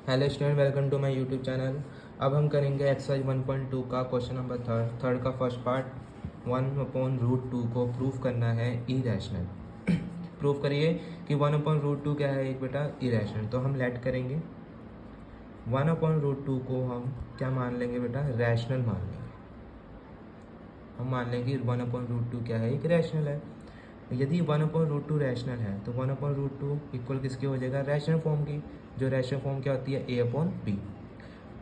Hello student, welcome to my YouTube channel. अब हम करेंगे एक्सरसाइज 1.2 का क्वेश्चन नंबर थर्ड का फर्स्ट पार्ट। 1/√2 को प्रूफ करना है इरेशनल। प्रूफ करिए कि 1/√2 क्या है एक बेटा, इरेशनल। तो हम लेट करेंगे 1/√2 को हम क्या मान लेंगे बेटा, रैशनल मान लेंगे। हम मान लेंगे 1/√2 क्या है, एक रैशनल है। यदि 1/√2 रैशनल है तो 1/√2 इक्वल किसके हो जाएगा, रैशनल फॉर्म की। जो रैशनल फॉर्म क्या होती है, a/b।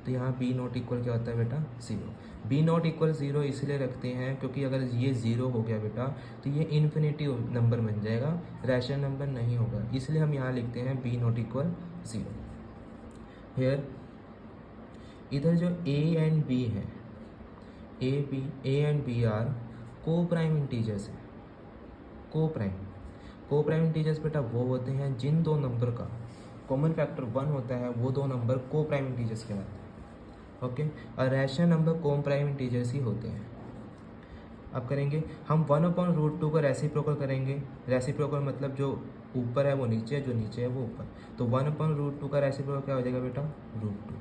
तो यहाँ b नॉट इक्वल क्या होता है बेटा, 0। b नॉट इक्वल 0 इसलिए रखते हैं क्योंकि अगर ये 0 हो गया बेटा तो ये इन्फिनिटी नंबर बन जाएगा, रैशनल नंबर नहीं होगा। इसलिए हम यहाँ लिखते हैं b नॉट इक्वल 0। हेयर इधर जो a एंड b है, a and b are coprime integers है। को प्राइम इंटीजर्स बेटा वो होते हैं जिन दो नंबर का कॉमन फैक्टर 1 होता है, वो दो नंबर को प्राइम इंटीजर्स कहलाते हैं। ओके, और रैशनल नंबर को प्राइम इंटीजर्स ही होते हैं। अब करेंगे हम 1/√2 को रेसिप्रोकल करेंगे। रेसिप्रोकल मतलब जो ऊपर है वो नीचे है, जो नीचे है वो ऊपर। तो 1/√2 का रेसिप्रोकल क्या हो जाएगा बेटा, √2।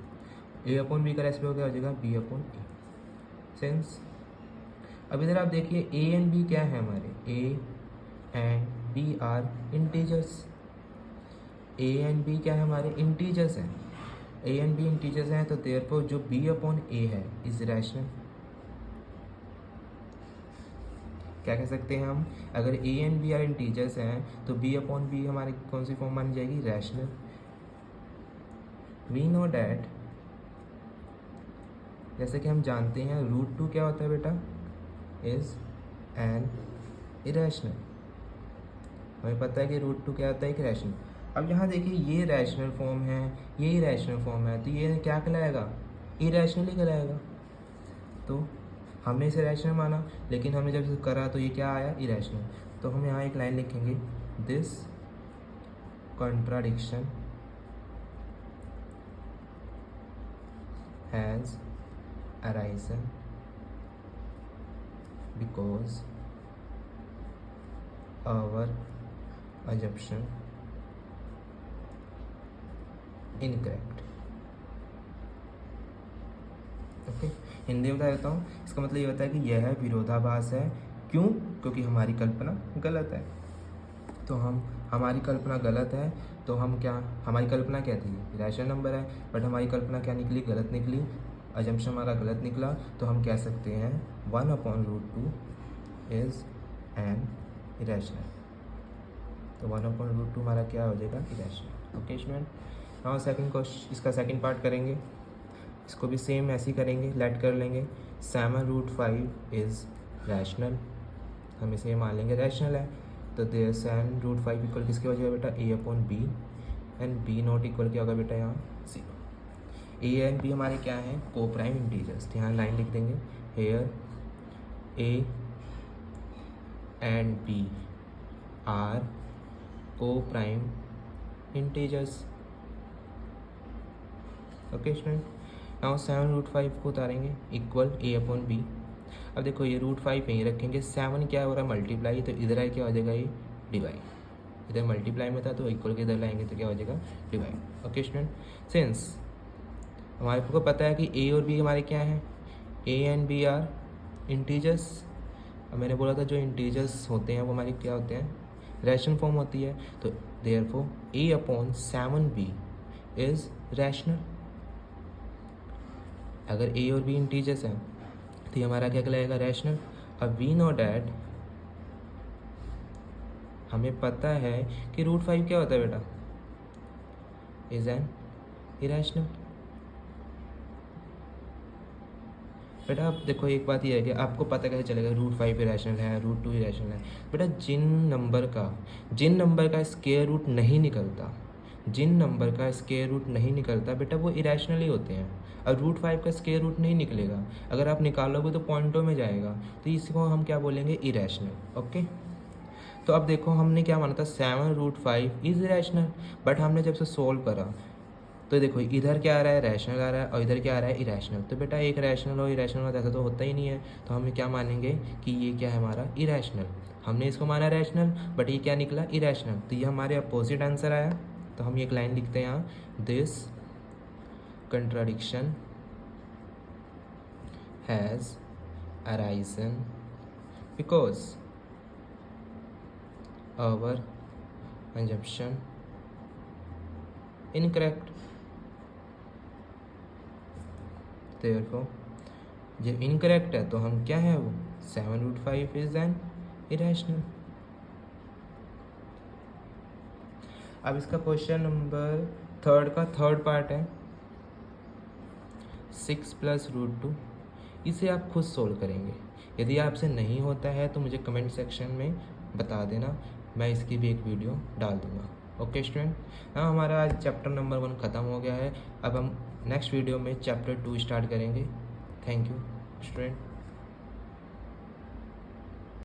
a/b का रेसिप्रोकल क्या हो जाएगा, b/a। सेंस। अब इधर आप देखिए a एंड b क्या है हमारे, a and b are integers. a and b क्या है हमारे, इंटीजर्स हैं। a एंड b इंटीजर्स हैं तो देयरफॉर जो b/a है इज रैशनल। क्या कह सकते हैं हम, अगर a and b are integers हैं तो b/b हमारी कौन सी फॉर्म मानी जाएगी, रैशनल। वी नो डैट, जैसे कि हम जानते हैं √2 क्या होता है बेटा, इज एन इरेशनल। हमें पता है कि √2 क्या होता है, एक रैशनल। अब यहाँ देखिए ये रैशनल फॉर्म है, ये इरेशनल फॉर्म है, तो ये क्या कहलाएगा, इरेशनल ही कहलाएगा। तो हमने इसे रैशनल माना, लेकिन हमने जब इसे करा तो ये क्या आया, इरेशनल। तो हम यहाँ एक लाइन लिखेंगे, this contradiction has arisen because our assumption incorrect. Okay, Hindi में बता देता हूँ। इसका मतलब ये होता है कि यह विरोधाभास है। क्यों, क्योंकि हमारी कल्पना गलत है। तो हमारी कल्पना गलत है, तो हम क्या, हमारी कल्पना क्या थी, रैशनल नंबर है, बट हमारी कल्पना क्या निकली, गलत निकली। अजम्पशन हमारा गलत निकला, तो हम कह सकते हैं 1/√2 इज एन इरेशनल। तो 1/√2 हमारा क्या हो जाएगा, irrational. Okay student, now second question, इसका सेकंड पार्ट करेंगे। इसको भी सेम ऐसे ही करेंगे, लेट कर लेंगे 7√5 इज़ रैशनल। हम इसे मान लेंगे रैशनल है। तो 7√5 इक्वल किसके हो जाएगा बेटा, a/b and b not equal क्या होगा बेटा, यहाँ 0। a एंड b हमारे क्या हैं, को प्राइम इंटीजर्स। तो यहाँ लाइन लिख देंगे, here a and b are coprime integers. Okay student, now 7√5 को उतारेंगे इक्वल a/b। अब देखो ये √5 यहीं रखेंगे, 7 क्या हो रहा है, मल्टीप्लाई, तो इधर आए क्या हो जाएगा, ये डिवाइड। इधर मल्टीप्लाई में था तो इक्वल के इधर लाएंगे तो क्या हो जाएगा, डिवाइड। ओके स्टूडेंट, सिंस हमारे को पता है कि a और b हमारे क्या हैं, a and b are integers. अब मैंने बोला था जो इंटीजर्स होते हैं वो हमारे क्या होते हैं, रैशनल फॉर्म होती है। तो देयरफॉर a/7b इज रैशनल। अगर a और b इंटीजर्स हैं तो ये हमारा क्या कहलाएगा, रैशनल। अब वी नो डैट, हमें पता है कि √5 क्या होता है बेटा, इज एन इरेशनल। बेटा अब देखो एक बात ये है कि आपको पता कैसे चलेगा √5 इरेशनल है, √2 इरेशनल है। बेटा जिन नंबर का स्क्वायर रूट नहीं निकलता, जिन नंबर का स्क्वायर रूट नहीं निकलता बेटा वो इरेशनल ही होते हैं। अब √5 का स्क्वायर रूट नहीं निकलेगा, अगर आप निकालोगे तो पॉइंटों में जाएगा, तो इसको हम क्या बोलेंगे, इरेशनल। ओके, तो अब देखो हमने क्या माना था, 7√5 इज इरेशनल, बट हमने जब से सोल्व करा तो देखो इधर क्या आ रहा है, रैशनल आ रहा है, और इधर क्या आ रहा है, इरेशनल। तो बेटा एक रैशनल हो इरेशनल हो, ऐसा तो होता ही नहीं है। तो हम क्या मानेंगे कि ये क्या है हमारा, इरेशनल। हमने इसको माना रैशनल, बट ये क्या निकला, इरेशनल। तो ये हमारे अपोजिट आंसर आया। तो हम एक लाइन लिखते हैं यहाँ, this contradiction has arisen because our assumption incorrect. Therefore जब इनकरेक्ट है तो हम क्या है वो 7√5 इज एन इरेशनल. अब इसका क्वेश्चन नंबर 3 का थर्ड पार्ट है 6 + √2. इसे आप खुद सोल्व करेंगे. यदि आपसे नहीं होता है तो मुझे कमेंट सेक्शन में बता देना, मैं इसकी भी एक वीडियो डाल दूँगा. ओके स्टूडेंट, हाँ हमारा आज चैप्टर नंबर 1 ख़त्म हो गया है. अब हम नेक्स्ट वीडियो में चैप्टर 2 स्टार्ट करेंगे. Thank you student.